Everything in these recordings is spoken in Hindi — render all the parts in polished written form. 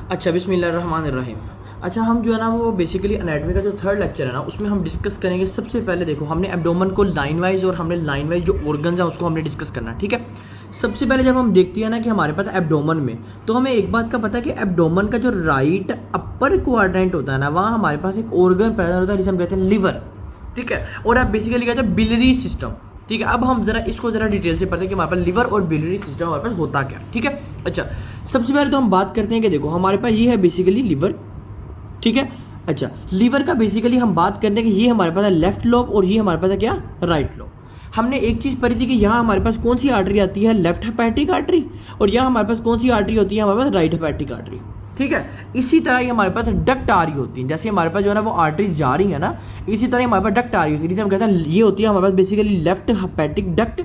अच्छा, बिस्मिल्लाहिर्रहमानिर्रहीम। अच्छा, हम जो है ना वो बेसिकली एनाटॉमी का जो थर्ड लेक्चर है ना उसमें हम डिस्कस करेंगे। सबसे पहले देखो, हमने एब्डोमेन को लाइन वाइज और हमने लाइन वाइज जो ऑर्गन्स हैं उसको हमने डिस्कस करना है, ठीक है। सबसे पहले जब हम देखते हैं ना कि हमारे पास एब्डोमेन में, तो हमें एक बात का पता है कि एब्डोमेन का जो राइट अपर क्वाड्रेंट होता है ना, वहाँ हमारे पास एक ऑर्गन प्रेजेंट होता है जिसे हम कहते हैं लिवर, ठीक है। और आप बेसिकली कहते हैं बिलियरी सिस्टम, ठीक है। अब हम जरा इसको जरा डिटेल से पढ़ते हैं कि हमारे पास लिवर और बिलियरी सिस्टम हमारे पास होता क्या, ठीक है। अच्छा, सबसे पहले तो हम बात करते हैं कि देखो हमारे पास ये है बेसिकली लिवर, ठीक है। अच्छा, लिवर का बेसिकली हम बात करते हैं कि ये हमारे पास है लेफ्ट लोब और ये हमारे पास है क्या, राइट लोब। हमने एक चीज़ पढ़ी थी कि यहाँ हमारे पास कौन सी आर्टरी आती है, लेफ्ट हेपेटिक आर्टरी, और यहाँ हमारे पास कौन सी आर्टरी होती है, हमारे पास राइट हेपेटिक आर्टरी, ठीक है। इसी तरह ही हमारे पास डक्ट आ रही होती है, जैसे हमारे पास जो है ना वो आर्टरीज जा रही है ना, इसी तरह हमारे पास डक्ट आ रही होती है, जिसे हम कहते हैं ये होती है हमारे पास बेसिकली लेफ्ट हेपेटिक डक्ट।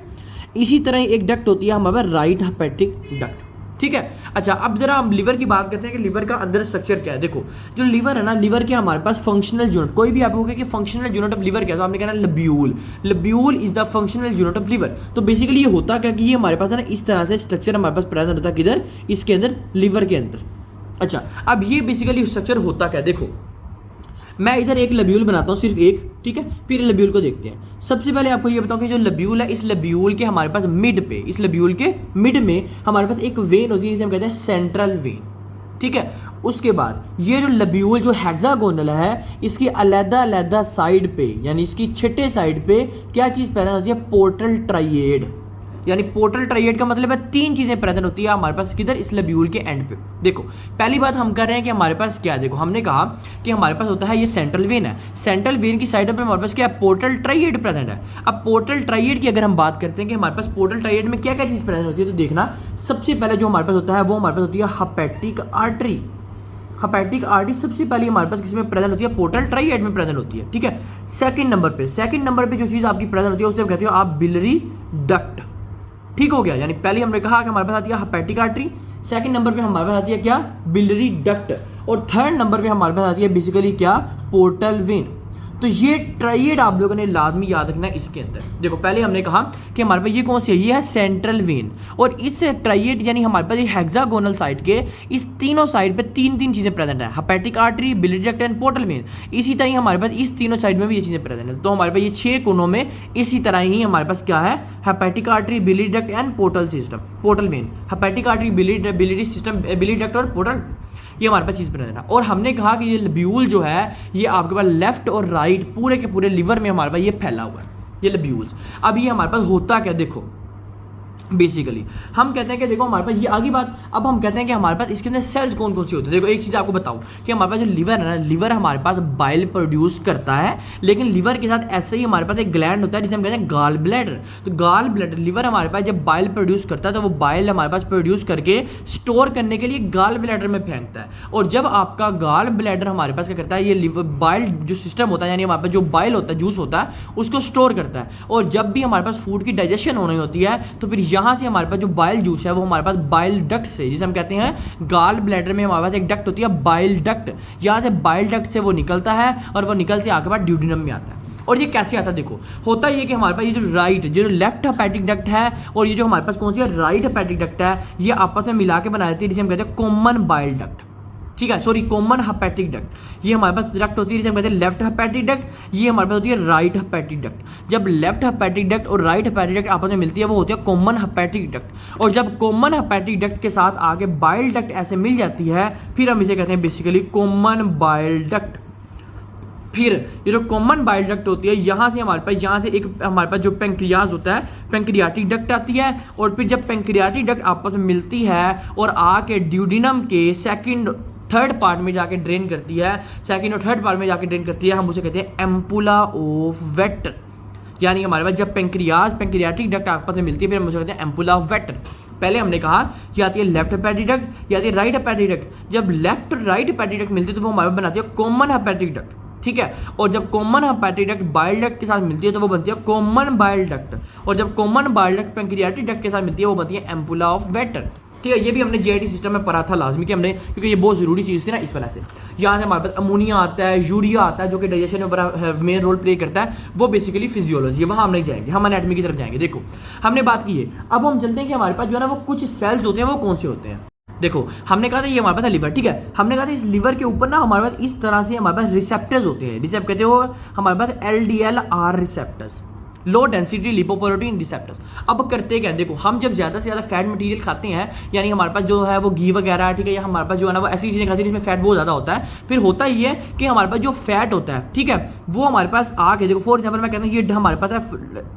इसी तरह एक डक्ट होती है हमारे पास राइट हेपेटिक डक्ट, ठीक है। अच्छा, अब जरा हम लिवर की बात करते हैं कि लिवर का अंदर स्ट्रक्चर क्या है। देखो, जो लिवर है ना, लिवर के हमारे पास फंक्शनल यूनिट, कोई भी आप होगा कि फंक्शनल यूनिट ऑफ लिवर क्या है, तो आपने कहना lobule, lobule is the functional unit of liver. तो बेसिकली ये होता क्या कि ये हमारे पास है ना इस तरह से स्ट्रक्चर हमारे पास प्रेजेंट होता है, किधर, इसके अंदर, लिवर के अंदर। अच्छा, अब ये बेसिकली स्ट्रक्चर होता क्या, देखो मैं इधर एक लब्यूल बनाता हूँ, सिर्फ एक, ठीक है। फिर लब्यूल को देखते हैं। सबसे पहले आपको ये बताऊँ कि जो लब्यूल है, इस लब्यूल के हमारे पास मिड पे, इस लब्यूल के मिड में हमारे पास एक वेन होती है जिसे हम कहते हैं सेंट्रल वेन, ठीक है। उसके बाद ये जो लब्यूल जो हेक्सागोनल है, इसकी अलग-अलग साइड पे, यानी इसकी छठे साइड पे क्या चीज़ प्रेजेंट होती है, पोर्टल ट्राइएड। यानी पोर्टल ट्राइएड का मतलब है तीन चीजें प्रेजेंट होती है हमारे पास किधर, इस लब्यूल के एंड पे। देखो, पहली बात हम कर रहे हैं कि हमारे पास क्या है, देखो हमने कहा कि हमारे पास होता है ये सेंट्रल वेन है, सेंट्रल वेन की साइड पे हमारे पास क्या है, पोर्टल ट्राइएड प्रेजेंट है। अब पोर्टल ट्राइएड की अगर हम बात करते हैं कि हमारे पास पोर्टल ट्राइएड में क्या क्या चीज प्रेजेंट होती है, तो देखना सबसे पहले जो हमारे पास होता है वो हमारे पास होती है हेपेटिक आर्टरी। हेपेटिक आर्टरी सबसे पहले हमारे पास किसमें प्रेजेंट होती है, पोर्टल ट्राइएड में प्रेजेंट होती है, ठीक है। सेकंड नंबर पे जो चीज आपकी प्रेजेंट होती है उसे कहते हो आप बिलियरी डक्ट, ठीक हो गया। यानी पहले हमने कहा कि हमारे पास आती है हेपेटिक आर्टरी, सेकंड नंबर पे हमारे पास आती है क्या, बिलियरी डक्ट, और थर्ड नंबर पे हमारे पास आती है बेसिकली क्या, पोर्टल वेन। तो ये ट्राइएड आप लोगों ने लाजमी याद रखना है इसके अंदर। देखो, पहले हमने कहा कि हमारे पास ये कौन सी है, ये है सेंट्रल वेन, और इस ट्राइएड यानी हमारे पास ये हेक्सागोनल साइड के इस तीनों साइड पे तीन तीन चीजें प्रेजेंट है, hepatic artery, biliary duct and portal vein. इसी तरह ही हमारे पास इस तीनों साइड में भी ये चीजें प्रेजेंट है। तो हमारे पास ये 6 कोनों में इसी तरह ही हमारे पास क्या है, hepatic artery, biliary duct and portal system, portal vein, hepatic artery, biliary system, biliary duct और पोर्टल, ये हमारे पास चीज़ प्रेजेंट है। और हमने कहा कि ये लब्यूल जो है ये आपके पास लेफ्ट और राइट पूरे के पूरे लिवर में हमारे पास ये फैला हुआ है, ये लब्यूल्स। अब ये हमारे पास होता क्या, देखो बेसिकली हम कहते हैं कि देखो हमारे पास ये आगे बात, अब हम कहते हैं कि हमारे पास इसके अंदर सेल्स कौन कौन सी होती है। देखो, एक चीज़ आपको बताऊं कि हमारे पास जो लिवर है ना, लिवर हमारे पास बाइल प्रोड्यूस करता है, लेकिन लिवर के साथ ऐसे ही हमारे पास एक ग्लैंड होता है जिसे हम कहते हैं गाल ब्लैडर। तो गाल ब्लैडर, लिवर हमारे पास जब बाइल प्रोड्यूस करता है तो वो बाइल हमारे पास प्रोड्यूस करके स्टोर करने के लिए गाल ब्लैडर में फेंकता है। और जब आपका गाल ब्लैडर हमारे पास क्या करता है, ये लिवर बाइल जो सिस्टम होता है, यानी हमारे पास जो बाइल होता है, जूस होता है, उसको स्टोर करता है। और जब भी हमारे पास फूड की डाइजेशन होनी होती है तो फिर यहाँ से हमारे पास जो बाइल जूस है वो हमारे पास बाइल डक्ट से, जिसे हम कहते हैं गाल ब्लैडर में हमारे पास एक डक्ट होती है बाइल डक्ट, यहाँ से बाइल डक्ट से वो निकलता है और वो निकल से आके बाद ड्यूडिनम में आता है। और ये कैसे आता है, देखो होता ये कि हमारे पास ये जो राइट, जो लेफ्ट हेपेटिक डक्ट है और ये जो हमारे पास कौन सी है, राइट हेपेटिक डक्ट है, ये आपस में मिला के बनाई जाती है जिसे हम कहते हैं कॉमन बाइल डक्ट, ठीक है, सॉरी कॉमन हेपेटिक डक्ट। ये हमारे पास डक्ट होती है जिसे हम कहते हैं लेफ्ट हेपेटिक डक्ट, ये हमारे पास होती है राइट हेपेटिक डक्ट। जब लेफ्ट हेपेटिक डक्ट और राइट हेपेटिक डक्ट आपस में मिलती है वो होती है कॉमन हेपेटिक डक्ट। और जब कॉमन हेपेटिक डक्ट के साथ आगे बाइल डक्ट ऐसे मिल जाती है, फिर हम इसे कहते हैं बेसिकली कॉमन बाइल डक्ट। फिर ये जो कॉमन बाइल डक्ट होती है, यहाँ से हमारे पास, यहाँ से एक हमारे पास जो पेंक्रियाज होता है, पेंक्रियाटिक डक्ट आती है। और फिर जब पेंक्रियाटिक डक्ट आपस में मिलती है और आके ड्यूडिनम के सेकंड थर्ड पार्ट में जाके ड्रेन करती है, सेकंड और थर्ड पार्ट में जाके ड्रेन करती है, हम उसे कहते हैं एम्पुला ऑफ वेटर। यानी हमारे पास जब पेंक्रियाटिक डक्ट आपस में मिलती है फिर हम उसे कहते हैं एम्पुला ऑफ वेटर। पहले हमने कहा ये आती है लेफ्ट हेपेटिक डक्ट, ये आती है राइट हेपेटिक डक्ट। जब लेफ्ट राइट हेपेटिक डक्ट मिलती है तो वो हमारे बनाती है कॉमन हेपेटिक डक्ट, ठीक है। और जब common hepatic duct bile duct के साथ मिलती है तो वो बनती है कॉमन बाइल डक्ट। और जब common bile duct pancreatic duct के साथ मिलती है वो बनती है एम्पुला ऑफ वेटर, ठीक है। ये भी हमने जीआईटी सिस्टम में पढ़ा था लाजमी कि हमने, क्योंकि ये बहुत ज़रूरी चीज़ थी ना इस वजह से। यहाँ से हमारे पास अमोनिया आता है, यूरिया आता है जो कि डाइजेशन में बड़ा मेन रोल प्ले करता है, वो बेसिकली फिजियोलॉजी, वहाँ हम नहीं जाएंगे, हम एनाटॉमी की तरफ जाएंगे। देखो हमने बात की है, अब हम चलते हैं कि हमारे पास जो है ना वो कुछ सेल्स होते हैं, वो कौन से होते हैं। देखो हमने कहा था ये हमारे पास है लिवर, ठीक है। हमने कहा था इस लिवर के ऊपर ना हमारे पास इस तरह से हमारे पास रिसेप्टर्स होते हैं, रिसेप्ट कहते हो हमारे पास LDLR receptors, low density lipoprotein receptors. अब करते क्या, देखो हम जब ज़्यादा से ज़्यादा फैट मटेरियल खाते हैं, यानी हमारे पास जो है वो घी वगैरह है, ठीक है, या हमारे पास जो है ना वो ऐसी चीज़ें खाते हैं जिसमें फैट बहुत ज़्यादा होता है, फिर होता ये है कि हमारे पास जो फैट होता है, ठीक है, वो हमारे पास आके देखो फॉर एग्जाम्पल मैं कहता हूँ ये हमारे पास है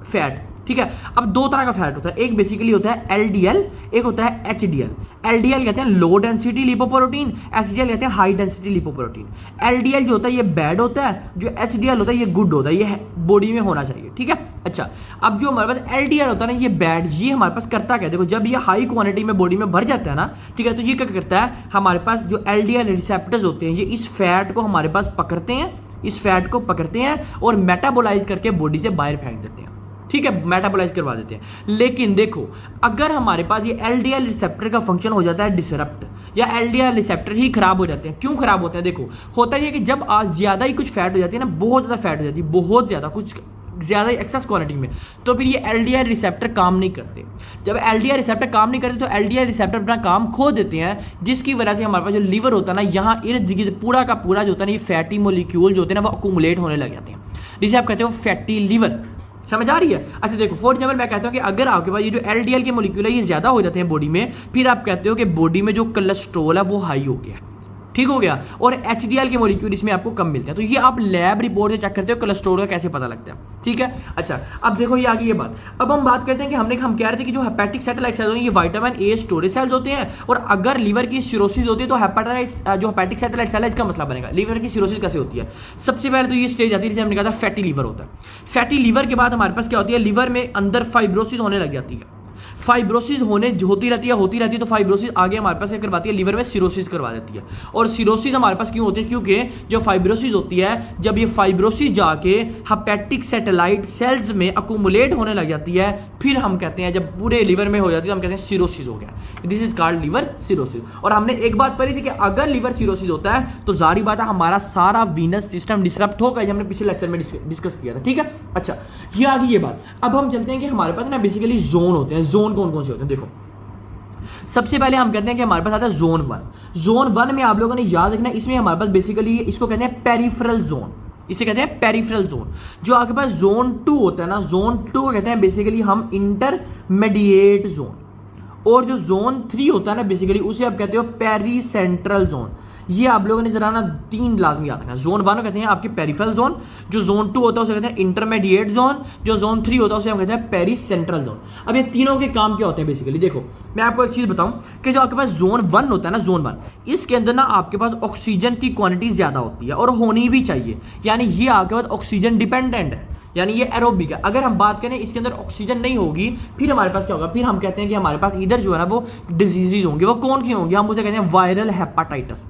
फैट, ठीक है। अब दो तरह का फैट होता है, एक बेसिकली होता है LDL, एक होता है HDL। LDL कहते हैं लो डेंसिटी लिपोप्रोटीन, HDL कहते हैं हाई डेंसिटी लिपोप्रोटीन। LDL जो होता है ये बैड होता है, जो HDL होता है ये गुड होता है, ये बॉडी में होना चाहिए, ठीक है। अच्छा, अब जो हमारे पास LDL होता है ना ये बैड, ये हमारे पास करता क्या, देखो जब ये हाई क्वांटिटी में बॉडी में भर जाता है ना, ठीक है, तो ये क्या करता है, हमारे पास जो LDL रिसेप्टर्स होते हैं ये इस फैट को हमारे पास पकड़ते हैं, इस फैट को पकड़ते हैं और मेटाबोलाइज करके बॉडी से बाहर फेंक देते हैं, ठीक है, मेटाबोलाइज करवा देते हैं। लेकिन देखो अगर हमारे पास ये LDL रिसेप्टर का फंक्शन हो जाता है डिसरप्ट, या LDL रिसेप्टर ही खराब हो जाते हैं, क्यों खराब होते हैं, देखो होता है कि जब आज ज़्यादा ही कुछ फैट हो जाती है ना, बहुत ज़्यादा फैट हो जाती है, बहुत ज़्यादा कुछ ज़्यादा ही एक्सेस क्वांटिटी में, तो फिर ये LDL रिसेप्टर काम नहीं करते। जब LDL रिसेप्टर काम नहीं करते तो LDL रिसेप्टर अपना काम खो देते हैं, जिसकी वजह से हमारे पास जो लिवर होता है ना, यहाँ इर्द गिर्द पूरा का पूरा जो होता है ना ये फैटी मोलिक्यूल जो होते हैं ना वो अक्यूमुलेट होने लग जाते हैं, जिसे आप कहते हो फैटी लिवर। समझ आ रही है। अच्छा देखो फॉर एग्जाम्पल मैं कहता हूँ कि अगर आपके पास ये जो LDL के मोलिक्यूल है ये ज़्यादा हो जाते हैं बॉडी में, फिर आप कहते हो कि बॉडी में जो कोलेस्ट्रॉल है वो हाई हो गया, ठीक हो गया, और HDL के मोलिक्यूल इसमें आपको कम मिलते हैं। तो ये आप लैब रिपोर्ट से चेक करते हो कोलेस्ट्रॉल का कैसे पता लगता है, ठीक है। अच्छा अब देखो ये आगे ये बात, अब हम बात करते हैं कि हम कह रहे थे कि जो हेपेटिक सैटेलाइट सेल्स होते हैं ये विटामिन A स्टोरेज सेल्स होते हैं, और अगर लीवर की सिरोसिस होती है तो जो हेपेटिक सैटेलाइट सेल है इसका मसला बनेगा। लीवर की सिरोसिस कैसे होती है, सबसे पहले तो ये स्टेज आती है जिसे हमने कहा था फैटी लीवर होता है। फैटी लीवर के बाद हमारे पास क्या होती है, लीवर में अंदर फाइब्रोसिस होने लग जाती है, फाइब्रोसिस होती रहती है, तो फाइब्रोसिस आगे हमारे पास क्या करवाती है, लीवर में सिरोसिस करवा देती है। और सिरोसिस हमारे पास क्यों होती है, क्योंकि जो फाइब्रोसिस होती है, जब ये फाइब्रोसिस जाके हेपेटिक सैटेलाइट सेल्स में अक्यूमुलेट होने लग जाती है, फिर हम कहते हैं जब पूरे लीवर में हो जाती है हम कहते हैं सिरोसिस हो गया, this is called liver cirrhosis. और हमने एक बात पढ़ी थी कि अगर लीवर सिरोसिस होता है तो जारी बात है हमारा सारा वीनस सिस्टम डिसरप्ट होगा, ये हमने पिछले लेक्चर में डिस्कस किया था, ठीक है। अच्छा ये आ गई ये बात। अब हम चलते हैं कि हमारे पास ना बेसिकली जोन होते हैं। जोन कौन कौन से होते हैं, देखो सबसे पहले हम कहते हैं कि हमारे पास आता है जोन 1। जोन 1 में आप लोगों ने याद रखना, इसमें हमारे पास बेसिकली इसको कहते हैं पेरिफेरल जोन, इसे कहते हैं पेरिफेरल जोन। जो आपके पास जोन 2 होता है ना, जोन 2 को कहते हैं बेसिकली हम इंटरमीडिएट जोन, और जो जोन 3 होता है ना बेसिकली उसे आप कहते हो पेरी सेंट्रल जोन। ये आप लोगों ने जरा ना 3 लाजमी याद रखना। जोन 1 कहते हैं आपके पेरिफेरल जोन, जो जोन 2 होता है उसे कहते हैं इंटरमीडिएट जोन, जो जोन 3 होता है उसे हम कहते हैं पेरी सेंट्रल जोन। अब ये तीनों के काम क्या होते हैं बेसिकली, देखो मैं आपको एक चीज़ बताऊं कि जो आपके पास जोन 1 होता है ना, जोन 1 इसके अंदर ना आपके पास ऑक्सीजन की क्वांटिटी ज़्यादा होती है, और होनी भी चाहिए, यानी ये आपके पास ऑक्सीजन डिपेंडेंट है, यानी ये एरोबिक है। अगर हम बात करें इसके अंदर ऑक्सीजन नहीं होगी फिर हमारे पास क्या होगा, फिर हम कहते हैं कि हमारे पास इधर जो है ना वो डिजीजेज होंगे। वो कौन की होंगी, हम उसे कहते हैं वायरल हेपाटाइटिस।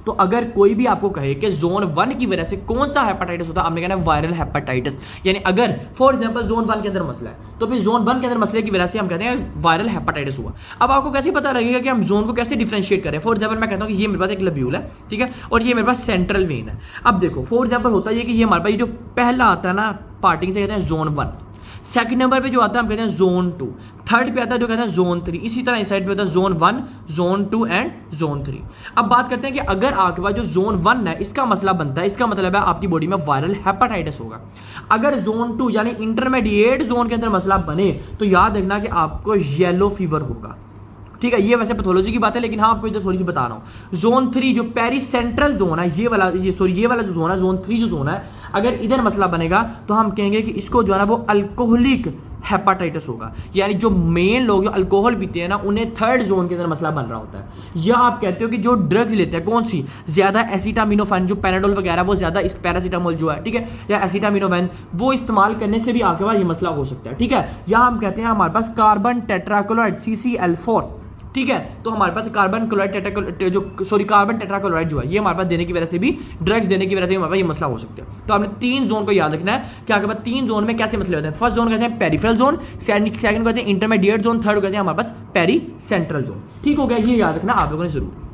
तो अगर कोई भी आपको कहे कि जोन 1 की वजह से कौन सा हेपाटाइटिस होता है, आपने कहना है वायरल हेपाटाइटिस। यानी अगर फॉर एग्जांपल जोन 1 के अंदर मसला है तो फिर जोन 1 के अंदर मसले की वजह से हम कहते हैं वायरल हेपाटाइटिस हुआ। अब आपको कैसे पता लगेगा कि हम जोन को कैसे डिफरेंशिएट करें। फॉर एग्जांपल मैं कहता हूं कि ये मेरे पास एक लब्यूल है, ठीक है, और ये मेरे पास सेंट्रल वेन है। अब देखो फॉर एग्जांपल होता है कि ये हमारे पास जो पहला आता है ना पार्टिंग से कहते हैं जोन 1, सेकंड नंबर पे जो आता है हम कहते हैं जोन 2, थर्ड पे आता है जो कहते हैं जोन 3, इसी तरह इस साइड पे होता है जोन 1, जोन 2 एंड जोन 3। अब बात करते हैं कि अगर आपके पास जो जोन 1 है इसका मसला बनता है, इसका मतलब है आपकी बॉडी में वायरल हेपाटाइटिस होगा। अगर जोन 2 यानी इंटरमीडिएट जोन के अंदर मसला बने तो याद रखना कि आपको येलो फीवर होगा, ठीक है। ये वैसे पैथोलॉजी की बात है लेकिन हाँ आपको इधर थोड़ी सी बता रहा हूँ। जोन 3 जो पेरी सेंट्रल जोन है, ये वाला जो जोन है, जोन 3 जो जोन है, अगर इधर मसला बनेगा तो हम कहेंगे कि इसको जो है ना वो अल्कोहलिक हेपाटाइटिस होगा। यानी जो मेन लोग जो अल्कोहल पीते हैं ना उन्हें थर्ड जोन के अंदर मसला बन रहा होता है। या आप कहते हो कि जो ड्रग्स लेते हैं कौन सी ज़्यादा एसिटामिनोफेन, जो पैराडोल वगैरह वो ज़्यादा इस पैरासीटामोल जो है, ठीक है, या एसिटामिनोफेन वो इस्तेमाल करने से भी आपके पास ये मसला हो सकता है, ठीक है। या हम कहते हैं हमारे पास कार्बन टेट्राक्लोराइड CCl4, ठीक है, तो हमारे पास कार्बन टेट्राक्लोराइड जो है ये हमारे पास देने की वजह से भी, ड्रग्स देने की वजह से हमारे पास ये मसला हो सकता है। तो आपने 3 जोन को याद रखना है कि आपके पास 3 जोन में कैसे मसले होते हैं। फर्स्ट जोन कहते हैं पेरिफेरल जोन, सेकंड कहते हैं इंटरमीडिएट जोन, थर्ड कहते हैं हमारे पास पेरी सेंट्रल जोन। ठीक हो गया, ये याद रखना आप लोगों ने जरूर।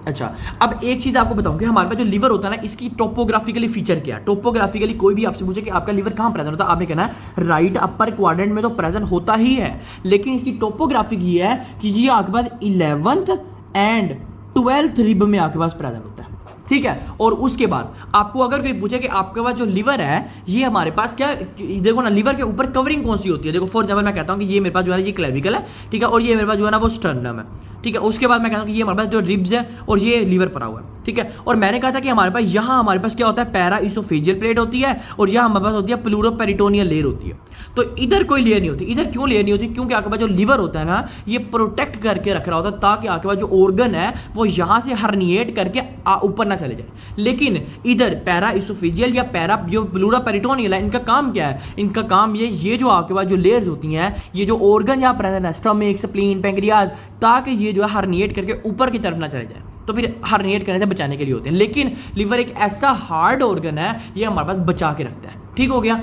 अच्छा अब एक चीज़ आपको बताऊं कि हमारे पास जो लिवर होता है ना इसकी टोपोग्राफिकली फीचर क्या है। टोपोग्राफिकली कोई भी आपसे पूछे कि आपका लिवर कहाँ प्रेजेंट होता है, आपने कहना है राइट अपर क्वाड्रेंट में तो प्रेजेंट होता ही है, लेकिन इसकी टोपोग्राफिक ये है कि ये आपके पास 11th एंड 12th रिब में आपके पास प्रेजेंट होता है, ठीक है। और उसके बाद आपको अगर कोई पूछे कि आपके पास जो लिवर है ये हमारे पास क्या, देखो ना लिवर के ऊपर कवरिंग कौन सी होती है, देखो फॉर एग्जांपल मैं कहता हूं कि ये मेरे पास जो है ये क्लेविकल है, ठीक है, और ये मेरे पास जो है ना वो स्टर्नम है, ठीक है। उसके बाद मैं कहता हूं कि ये हमारे पास जो रिब्स है और ये लिवर पड़ा हुआ है, ठीक है। और मैंने कहा था कि हमारे पास यहाँ हमारे पास क्या होता है, पैरा इसोफेजियल प्लेट होती है और यहाँ हमारे पास होती है प्लूरोपेरिटोनियल लेयर होती है। तो इधर कोई लेयर नहीं होती। इधर क्यों लेयर नहीं होती, क्योंकि आपके पास जो लिवर होता है ना ये प्रोटेक्ट करके रख रहा होता है ताकि आपके पास जो ऑर्गन है वो यहाँ से हर्निएट करके ऊपर ना चले जाए। लेकिन इधर पैरा इसोफेजियल या पैरा जो प्लूरोपेरिटोनियल है, इनका काम क्या है, इनका काम ये जो आपके पास जो लेयर्स होती हैं, ये जो ऑर्गन यहाँ प्रेजेंट है, स्टमक, स्प्लीन, पैंक्रियाज, ताकि ये जो है हर्निएट करके ऊपर की तरफ ना चले जाए, तो फिर हर्निएट करने से बचाने के लिए होते हैं। लेकिन लिवर एक ऐसा हार्ड ऑर्गन है, ये हमारे पास बचा के रखता है। ठीक हो गया,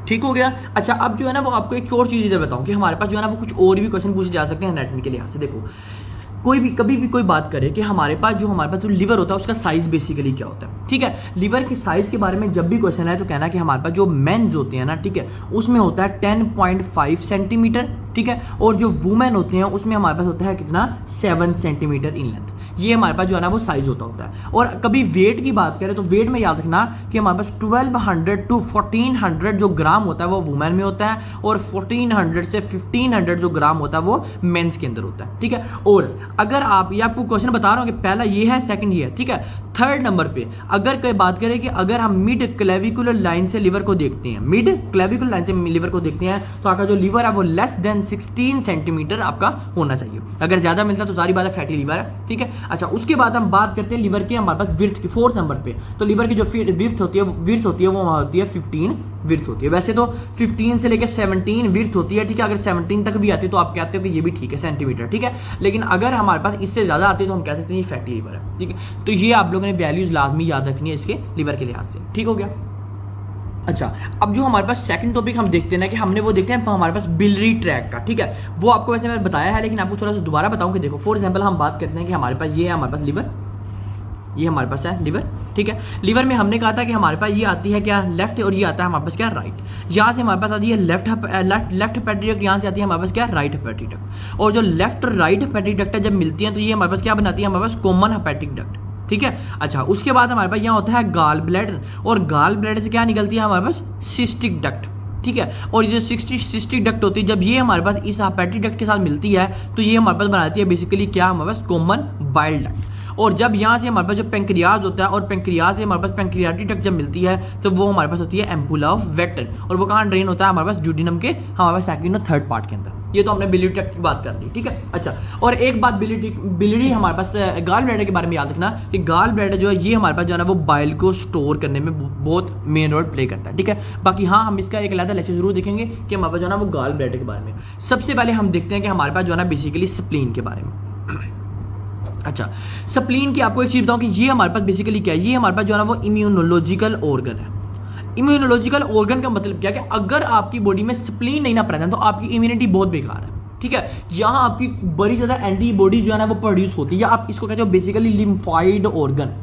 ठीक हो गया। अच्छा, अब जो है ना वो आपको एक और चीज़ इधर बताऊं कि हमारे पास जो है ना वो कुछ और भी क्वेश्चन पूछे जा सकते हैं एनाटॉमी के लिहाज से। देखो कभी भी कोई बात करे कि हमारे पास जो लिवर होता है उसका साइज बेसिकली क्या होता है, ठीक है। लिवर के साइज के बारे में जब भी क्वेश्चन है तो कहना कि हमारे पास जो मेंस होते हैं ना, ठीक है, उसमें होता है 10.5 सेंटीमीटर, ठीक है, और जो वुमेन होते हैं उसमें हमारे पास होता है कितना, 7 सेंटीमीटर इन लेंथ। ये हमारे पास जो है ना वो साइज होता है। और कभी वेट की बात करें तो वेट में याद रखना कि हमारे पास 1200 to 1400 जो ग्राम होता है वो वुमेन में होता है और 1400 से 1500 जो ग्राम होता है वो मेंस के अंदर होता है, ठीक है। और अगर आप, ये आपको क्वेश्चन बता रहा हूँ कि पहला ये है, सेकंड ये है, ठीक है। थर्ड नंबर पे अगर कोई बात करें कि अगर हम मिड क्लेविकुलर लाइन से लिवर को देखते हैं, मिड क्लेविकुलर लाइन से लिवर को देखते हैं, तो आपका जो लिवर है वो लेस देन 16 सेंटीमीटर आपका होना चाहिए। अगर ज्यादा मिलता है तो सारी बात है फैटी लिवर है, ठीक है। अच्छा, उसके बाद हम बात करते हैं लिवर के हमारे पास विड्थ की, 4th नंबर पे। तो लिवर की जो विड्थ होती है वो वहाँ होती है 15 विड्थ होती है। वैसे तो 15 से लेकर 17 विड्थ होती है, ठीक है। अगर 17 तक भी आती है तो आप कहते हो कि ये भी ठीक है, सेंटीमीटर, ठीक है। लेकिन अगर हमारे पास इससे ज़्यादा आती है तो हम कह सकते हैं ये फैटी लिवर है, ठीक है। तो ये आप लोगों ने वैल्यूज़ लाजमी याद रखनी है इसके लिवर के लिहाज से, ठीक हो गया। अच्छा, अब जो हमारे पास सेकंड टॉपिक हम देखते हैं ना कि हमने वो देखते हैं हमारे पास बिलियरी ट्रैक्ट का, ठीक है। वो आपको वैसे मैंने बताया है लेकिन आपको थोड़ा सा दोबारा बताऊं कि देखो फॉर एग्जांपल हम बात करते हैं कि हमारे पास ये है, हमारे पास लिवर, ये हमारे पास है लिवर, ठीक है। लिवर में हमने कहा था कि हमारे पास ये आती है क्या, लेफ्ट, और ये आता है हमारे पास क्या, राइट। यहाँ से हमारे पास आती है लेफ्ट हेपेटिक डक्ट, यहाँ से आती है हमारे पास क्या, राइट हेपेटिक डक्ट। और जो लेफ्ट और राइट हेपेटिक डक्ट जब मिलती हैं तो ये हमारे पास क्या बनाती है, हमारे पास कॉमन हेपेटिक डक्ट, ठीक है। अच्छा, उसके बाद हमारे पास यहाँ होता है गाल ब्लैडर, और गाल ब्लैडर से क्या निकलती है हमारे पास, सिस्टिक डक्ट, ठीक है। और ये जो सिस्टिक डक्ट होती है जब ये हमारे पास इस हेपेटिक डक्ट के साथ मिलती है तो ये हमारे पास बनाती है बेसिकली क्या, हमारे पास कॉमन बाइल डक्ट। और जब यहाँ से हमारे पास जो पेंक्रियाज होता है और पेंक्रियाज से हमारे पास पेंक्रियाटिक डक्ट जब मिलती है तो वो हमारे पास होती है एम्पुला ऑफ वेक्टर, और वो कहाँ ड्रेन होता है हमारे पास ड्यूडिनम के हमारे पास सेकंड और थर्ड पार्ट के अंदर। ये तो हमने बिलियरी ट्रैक्ट की बात कर ली, ठीक है। अच्छा, और एक बात बिलियरी हमारे पास गाल ब्लैडर के बारे में याद रखना कि गाल ब्लैडर जो है ये हमारे पास जो है ना वो बाइल को स्टोर करने में बहुत मेन रोल प्ले करता है, ठीक है। बाकी हाँ, हम इसका एक अलग लेक्चर जरूर देखेंगे कि हमारे पास जो है ना वो गाल ब्लैडर के बारे में। सबसे पहले हम देखते हैं कि हमारे पास जो है ना बेसिकली स्प्लीन के बारे में। अच्छा, स्प्लीन की आपको एक चीज बताऊं कि ये हमारे पास बेसिकली क्या है, ये हमारे पास जो है ना वो इम्यूनोलॉजिकल ऑर्गन है। इम्यूनोलॉजिकल ऑर्गन का मतलब क्या है कि अगर आपकी बॉडी में स्प्लीन नहीं ना प्रेजेंट तो आपकी इम्यूनिटी बहुत बेकार है, ठीक है। यहाँ आपकी बड़ी ज़्यादा एंटीबॉडी जो है ना वो प्रोड्यूस होती है, या आप इसको कहते हो basically lymphoid organ.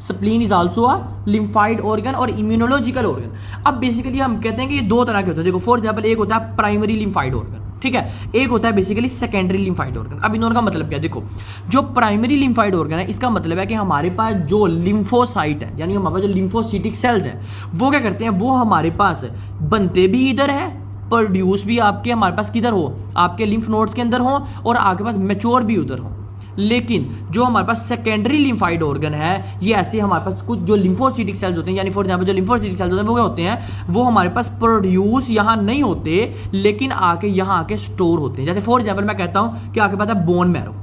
Spleen is also a lymphoid organ और इम्यूनोलॉजिकल ऑर्गन। अब बेसिकली हम कहते हैं कि ये दो तरह के होते हैं। देखो फॉर एग्जाम्पल एक होता है प्राइमरी लिम्फाइड ऑर्गन, ठीक है, एक होता है बेसिकली सेकेंडरी लिम्फाइड ऑर्गन। अब इन दोनों का मतलब क्या है, देखो जो प्राइमरी लिम्फाइड ऑर्गन है इसका मतलब है कि हमारे पास जो लिम्फोसाइट है, यानी हमारे पास जो लिम्फोसिटिक सेल्स हैं वो क्या करते हैं, वो हमारे पास बनते भी इधर है, प्रोड्यूस भी आपके हमारे पास किधर हो, आपके लिम्फ नोड्स के अंदर हो, और आपके पास मैच्योर भी उधर हो। लेकिन जो हमारे पास सेकेंडरी लिम्फाइड ऑर्गन है ये ऐसे हमारे पास कुछ जो लिम्फोसिटिक सेल्स होते हैं, यानी फॉर एग्जांपल जो लिम्फोसिटिक सेल्स होते हैं वो क्या होते हैं, वो हमारे पास प्रोड्यूस यहाँ नहीं होते लेकिन आके यहाँ आके स्टोर होते हैं। जैसे फॉर एग्जांपल मैं कहता हूँ कि आपके पास है bone marrow.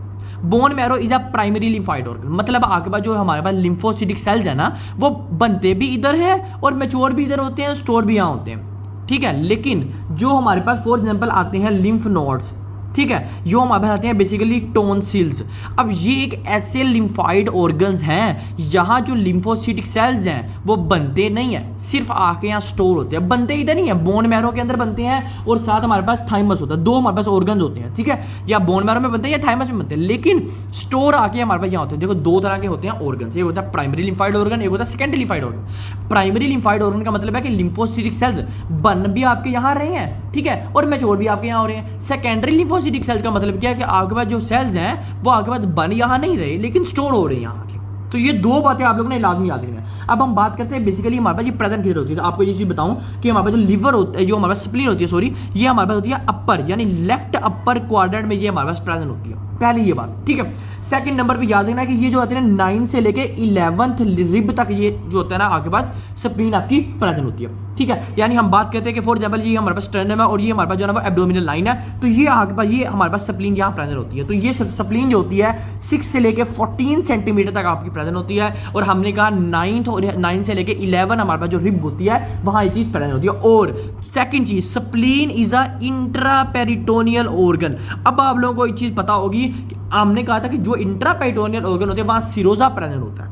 Bone marrow is a primary lymphoid organ, मतलब आपके पास जो हमारे पास लिम्फोसिटिक सेल्स है ना वो बनते भी इधर है और मैच्योर भी इधर होते हैं, स्टोर भी यहाँ होते हैं, ठीक है। लेकिन जो हमारे पास फॉर एग्जांपल आते हैं लिम्फ नोड्स, ठीक है, जो हमारे पास आते हैं बेसिकली टोनसिल्स। अब ये एक ऐसे लिम्फाइड ऑर्गन्स हैं यहाँ जो लिम्फोसिटिक सेल्स हैं वो बनते नहीं है, सिर्फ आके यहाँ स्टोर होते हैं, बनते इधर नहीं है, बोन मैरो के अंदर बनते हैं और साथ हमारे पास थाइमस होता है। दो हमारे पास ऑर्गन्स होते हैं, ठीक है, या बोन मैरो में बनते हैं या थाइमस में बनते हैं, लेकिन स्टोर आके हमारे पास यहाँ होते हैं। देखो दो तरह के होते हैं ऑर्गन्स, एक होता है प्राइमरी लिम्फाइड ऑर्गन, एक होता है secondary lymphoid organ. Primary lymphoid organ का मतलब है कि लिम्फोसिटिक सेल्स बन भी आपके यहाँ रहे हैं, ठीक है, और मैच्योर भी आपके यहाँ हो रहे हैं। सेकेंडरी लिम्फोसिटिक लिम्फोसिटिक सेल्स का मतलब क्या है कि आपके पास जो सेल्स हैं वो आपके पास बन यहाँ नहीं रहे लेकिन स्टोर हो रहे हैं यहाँ के। तो ये दो बातें आप लोगों ने लाजमी याद रखनी है। अब हम बात करते हैं बेसिकली हमारे पास ये प्रेजेंट किधर होती है। तो आपको ये चीज़ बताऊं कि हमारे पास जो लिवर होता है, जो हमारे पास स्प्लीन होती है, सॉरी, ये हमारे पास होती है अपर यानी लेफ्ट अपर क्वाड्रेंट में, ये हमारे पास प्रेजेंट होती है। पहली ये बात, ठीक है। सेकंड नंबर पे याद रखना कि ये जो होती है ना 9 से लेके 11th रिब तक ये जो होता है ना आपके पास स्प्लीन आपकी प्रेजेंट होती है, ठीक है। यानी हम बात करते हैं कि फॉर एग्जांपल ये हमारे पास स्टर्नम है और ये हमारे पास जो है ना वो एब्डोमिनल लाइन है, तो ये आपके पास ये हमारे पास स्प्लीन यहाँ प्रेजेंट होती है। तो ये स्प्लीन जो होती है 6 से लेके 14 सेंटीमीटर तक आपकी प्रेजेंट होती है। और हमने कहा 9 से लेके 11 हमारे पास जो रिब होती है वहाँ ये चीज़ प्रेजेंट होती है। और सेकेंड चीज, spleen is a intraperitoneal organ. अब आप लोगों को एक चीज़ पता होगी कि हमने कहा था कि जो इंट्रापेरिटोनियल ऑर्गन होते हैं वहाँ सिरोजा प्रेजेंट होता है,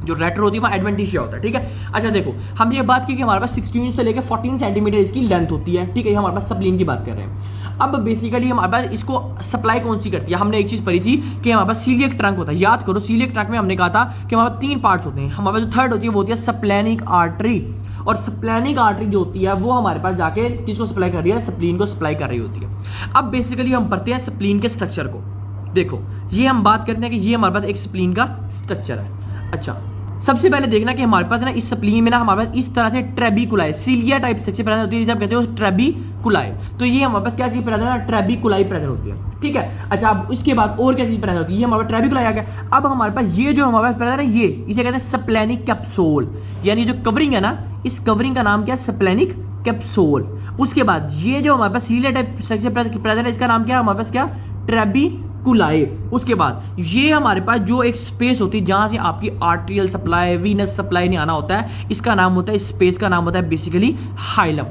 जो रेटर होती है वहाँ एडवेंटिशिया होता है, ठीक है। अच्छा देखो, हमने ये बात की कि हमारे पास 16 से लेकर 14 सेंटीमीटर इसकी लेंथ होती है, ठीक है। ये हमारे पास स्प्लीन की बात कर रहे हैं। अब बेसिकली हमारे पास इसको सप्लाई कौन सी करती है, हमने एक चीज़ पढ़ी थी कि हमारे पास सीलियक ट्रंक होता है। याद करो, सीलियक ट्रंक में हमने कहा था कि हमारे पास 3 पार्ट्स होते हैं। हमारे पास जो थर्ड होती है वो होती है स्प्लेनिक आर्टरी, और स्प्लेनिक आर्टरी जो होती है वो हमारे पास जाके किसको सप्लाई कर रही है, स्प्लीन को सप्लाई कर रही होती है। अब बेसिकली हम पढ़ते हैं स्प्लीन के स्ट्रक्चर को। देखो, ये हम बात करते हैं कि ये हमारे पास एक स्प्लीन का स्ट्रक्चर है। अच्छा, सबसे पहले देखना कि हमारे पास ना इस स्प्लीन में ना हमारे पास इस तरह से ट्रेबिकुलाई सिलिया टाइप स्ट्रक्चर प्रेजेंट होती है, जिसे आप कहते हो ट्रेबिकुलाई। तो ये हमारे पास क्या चीज प्रेजेंट है, ट्रेबिकुलाई प्रेजेंट होती है, ठीक है। अच्छा, अब इसके बाद और क्या चीज प्रेजेंट होती है, ये हमारे पास ट्रेबिकुलाई आ गया। अब हमारे पास ये जो हमारे पास प्रेजेंट है, ये इसे कहते हैं स्प्लेनिक कैप्सूल, यानी जो कवरिंग है ना, इस कवरिंग का नाम क्या है, स्प्लेनिक कैप्सूल। उसके बाद ये जो हमारे पास सिलिया टाइप स्ट्रक्चर प्रेजेंट है, इसका नाम क्या है हमारे पास, क्या, ट्रेबिकुलाई। उसके बाद ये हमारे पास जो एक स्पेस होती है जहां से आपकी आर्टेरियल सप्लाई, वीनस सप्लाई नहीं आना होता है, इसका नाम होता है, स्पेस का नाम होता है बेसिकली हाइलम,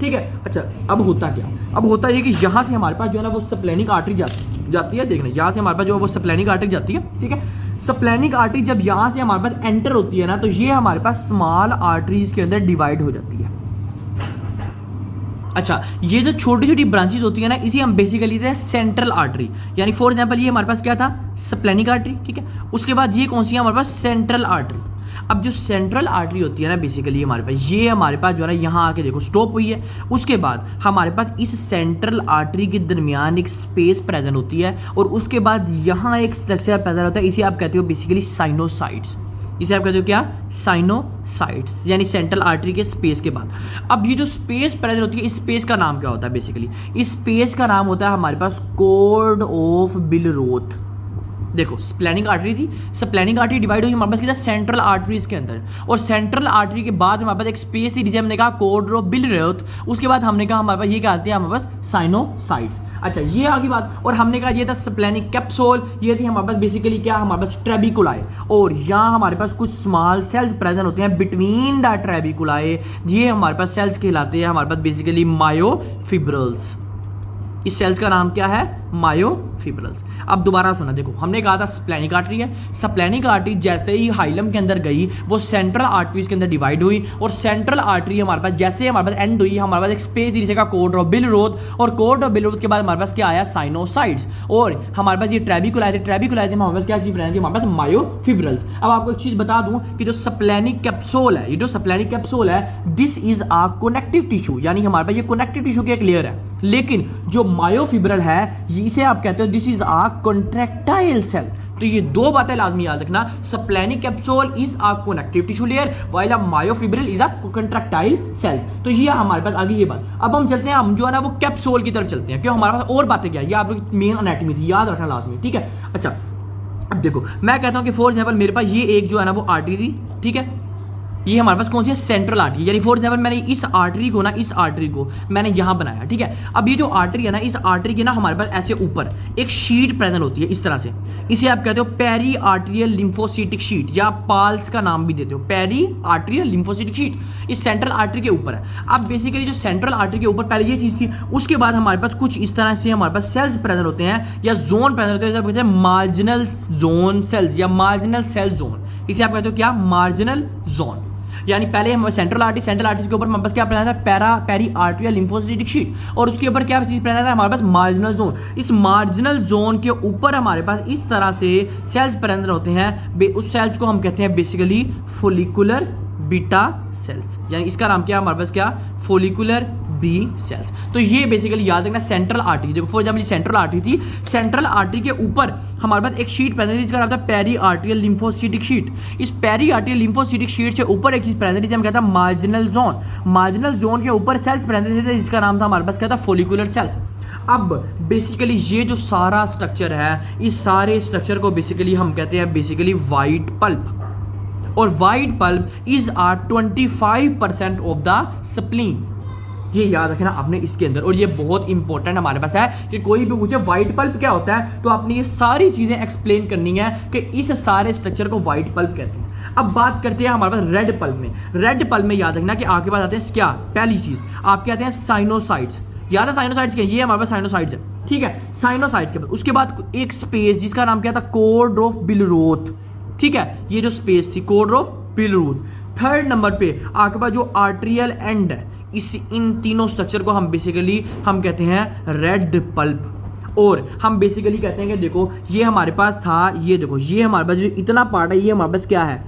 ठीक है। अच्छा, अब होता क्या, अब होता है कि यहाँ से हमारे पास जो है ना वो स्प्लेनिक आर्टरी जाती है। देखना, यहाँ से हमारे पास जो है वो स्प्लेनिक आर्टरी जाती है, ठीक है। स्प्लेनिक आर्टरी जब यहाँ से हमारे पास एंटर होती है ना, तो ये हमारे पास स्मॉल आर्टरीज के अंदर डिवाइड हो जाती है। अच्छा, ये जो छोटी छोटी ब्रांचेस होती है ना, इसी हम बेसिकली कहते हैं सेंट्रल आर्टरी। यानी फॉर एग्जांपल ये हमारे पास क्या था, स्प्लेनिक आर्टरी, ठीक है। उसके बाद ये कौन सी है हमारे पास, सेंट्रल आर्टरी। अब जो सेंट्रल आर्टरी होती है ना बेसिकली हमारे पास, ये हमारे पास जो है ना यहाँ आके देखो स्टॉप हुई है। उसके बाद हमारे पास इस सेंट्रल आर्टरी के दरमियान एक स्पेस प्रेजेंट होती है, और उसके बाद यहाँ एक स्ट्रक्चर प्रेजेंट होता है, इसे आप कहते हो बेसिकली साइनोसाइड्स। इसे आप कहते हो क्या, साइनोसाइड्स, यानी सेंट्रल आर्टरी के स्पेस के बाद। अब ये जो स्पेस प्रेजेंट होती है, इस स्पेस का नाम क्या होता है बेसिकली, इस स्पेस का नाम होता है हमारे पास कॉर्ड ऑफ बिलरोथ। देखो, स्प्लेनिक आर्टरी थी, स्प्लेनिक आर्टरी डिवाइड हुई हमारे पास किधर, सेंट्रल आर्टरीज के अंदर, और सेंट्रल आर्टरी के बाद हमारे पास एक स्पेस थी जिसे हमने कहा कॉर्ड ऑफ बिलरोथ। उसके बाद हमने कहा हमारे पास ये क्या आती है, हमारे पास साइनोसाइड्स। अच्छा, ये आगे बात, और हमने कहा ये था स्प्लेनिक कैप्सूल, ये थी हमारे पास बेसिकली क्या, हमारे पास ट्रेबिकुलाई, और यहाँ हमारे पास कुछ स्मॉल सेल्स प्रेजेंट होते हैं बिटवीन द ट्रेबिकुलाई, ये हमारे पास सेल्स कहलाते हैं हमारे पास बेसिकली मायोफिब्रल्स। इस सेल्स का नाम क्या है, मायोफिब्रल्स। अब दोबारा सुना, देखो हमने कहा था स्प्लेनिक आर्टरी है, स्प्लेनिक आर्टरी जैसे ही हाइलम के अंदर गई वो सेंट्रल आर्टरीज के अंदर डिवाइड हुई, और सेंट्रल आर्टरी हमारे पास जैसे हमारे पास एंड हुई, हमारे पास एक स्पेस जिसे का कॉर्ड ऑफ बिलरोथ, और कॉर्ड ऑफ बिलरोथ के बाद हमारे पास क्या आया, साइनोसाइड्स, और हमारे पास ये ट्रेबिकुलाई थे, ट्रेबिकुलाई थे हमारे पास क्या चीज बनाई, हमारे पास मायोफिब्रल्स। अब आपको एक चीज बता दूं कि जो स्प्लेनिक कैप्सूल है, ये जो स्प्लेनिक कैप्सूल है, this is a connective tissue, यानी हमारे पास ये कनेक्टिव टिश्यू की एक लेयर है। लेकिन जो मायोफिब्रल है इसे आप कहते हो this is a contractile cell. तो ये दो बातें लाजमी याद रखना, splenic capsule is a connective tissue layer while a myofibril is a contractile cell. तो ये हमारे पास आगे ये बात। अब हम चलते हैं, हम जो है ना वो कैप्सूल की तरफ चलते हैं, क्यों हमारे पास और बातें क्या है, ये आप लोग मेन एनाटॉमी थी, याद रखना लाजमी, ठीक है। अच्छा, अब देखो मैं कहता हूं कि फॉर एग्जांपल मेरे पास ये एक जो है ना वो आर्टरी थी, ठीक है। ये हमारे पास कौन सी है, सेंट्रल आर्टरी, यानी फॉर एग्जांपल मैंने इस आर्टरी को ना, इस आर्टरी को मैंने यहां बनाया, ठीक है। अब ये जो आर्टरी है ना, इस आर्टरी के ना हमारे पास ऐसे ऊपर एक शीट प्रेजेंट होती है इस तरह से, इसे आप कहते हो पेरी आर्टरियल लिम्फोसिटिक शीट, या पाल्स का नाम भी देते हो, पेरी आर्टरियल लिम्फोसिटिक शीट इस सेंट्रल आर्टरी के ऊपर है। अब बेसिकली जो सेंट्रल आर्टरी के ऊपर पहले ये चीज थी, उसके बाद हमारे पास कुछ इस तरह से हमारे पास सेल्स प्रेजेंट होते हैं, या जोन प्रेजेंट होते हैं, जैसे आप कहते हैं मार्जिनल जोन सेल्स, या मार्जिनल सेल जोन, इसे आप कहते हो क्या, मार्जिनल जोन। यानी पहले हम सेंट्रल आर्टरी के ऊपर हमारे पास क्या प्लान था, पेरी आर्टरियल लिम्फोसिटिक शीट, और उसके ऊपर क्या चीज प्लान था हमारे पास, मार्जिनल जोन। इस मार्जिनल जोन के ऊपर हमारे पास इस तरह से सेल्स प्रेजेंट होते हैं, उस सेल्स को हम कहते हैं बेसिकली फोलिकुलर बीटा सेल्स, यानी इसका नाम क्या है हमारे पास, क्या, फोलिकुलर बी सेल्स। तो ये बेसिकली याद रखना सेंट्रल आर्टरी, देखो फॉर एग्जाम्पल सेंट्रल आर्टरी थी, सेंट्रल आर्टरी के ऊपर हमारे पास एक शीट प्रेजेंट है जिसका नाम था पेरी आर्टेरियल लिम्फोसिटिक शीट। इस पेरी आर्टेरियल लिम्फोसिटिक शीट से ऊपर एक चीज प्रेजेंट है हम कहते हैं मार्जिनल जोन। मार्जिनल जोन के ऊपर सेल्स प्रेजेंट थे जिसका नाम था हमारे पास क्या था, फॉलिकुलर सेल्स। अब बेसिकली ये जो सारा स्ट्रक्चर है, इस सारे स्ट्रक्चर को बेसिकली हम कहते हैं बेसिकली वाइट पल्प, और white pulp is are 25% of the spleen. ये याद रखना आपने इसके अंदर, और ये बहुत इंपॉर्टेंट हमारे पास है कि कोई भी पूछे वाइट पल्प क्या होता है तो आपने ये सारी चीजें एक्सप्लेन करनी है कि इस सारे स्ट्रक्चर को वाइट पल्प कहते हैं। अब बात करते हैं हमारे पास रेड पल्प में। रेड पल्प में याद रखना कि आपके पास आते हैं क्या, पहली चीज आपके आते हैं साइनोसाइड्स। याद है साइनोसाइड्स क्या, ये हमारे पास साइनोसाइड्स है, ठीक है। साइनोसाइड्स के बाद उसके बाद एक स्पेस जिसका नाम क्या था, कोड ऑफ बिलरोथ, ठीक है। ये जो स्पेस थी कोड ऑफ बिलरोथ। थर्ड नंबर पे आपके पास जो आर्टेरियल एंड है, इन तीनों स्ट्रक्चर को हम बेसिकली हम कहते हैं रेड पल्प। और हम बेसिकली कहते हैं कि देखो ये हमारे पास था, ये देखो ये हमारे पास जो इतना पार्ट है ये हमारे पास क्या है,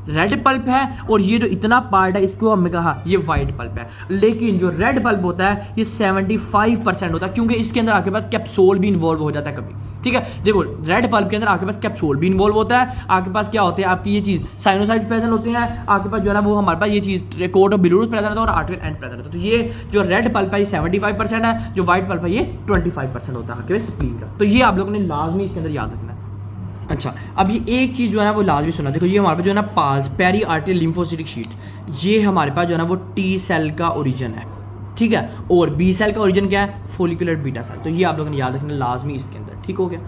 रेड पल्प है, और ये जो इतना पार्ट है इसको हमने कहा ये वाइट पल्प है। लेकिन जो रेड पल्प होता है ये 75% होता है, क्योंकि इसके अंदर आपके पास कैप्सूल भी इन्वॉल्व हो जाता है कभी, ठीक है। देखो रेड पल्प के अंदर आपके पास कैप्सूल भी इन्वॉल्व होता है, आपके पास क्या होते हैं आपकी ये चीज साइनोसाइड्स प्रेजेंट होते हैं, आपके पास जो है ना वो हमारे पास ये चीज कोड ऑफ बिलरोथ प्रेजेंट होता है और आर्टेरियल एंड प्रेजेंट होता है। तो ये जो रेड पल्प है ये 75% है, जो व्हाइट पल्प है ये 25% होता है आपके स्प्लीन का। तो ये आप लोगों ने लाजमी इसके अंदर याद रखना है। अच्छा, अब ये एक चीज़ जो है ना वो लाजमी सुना, देखो ये हमारे पास जो है ना पाल्स पेरी आर्टेरियल लिम्फोसिटिक शीट, ये हमारे पास जो है ना वो टी सेल का ओरिजिन है, ठीक है। और बी सेल का ओरिजिन क्या है, फॉलिकुलर बीटा सेल। तो ये आप लोगों ने याद रखना लाजमी इसके अंदर, ठीक हो गया।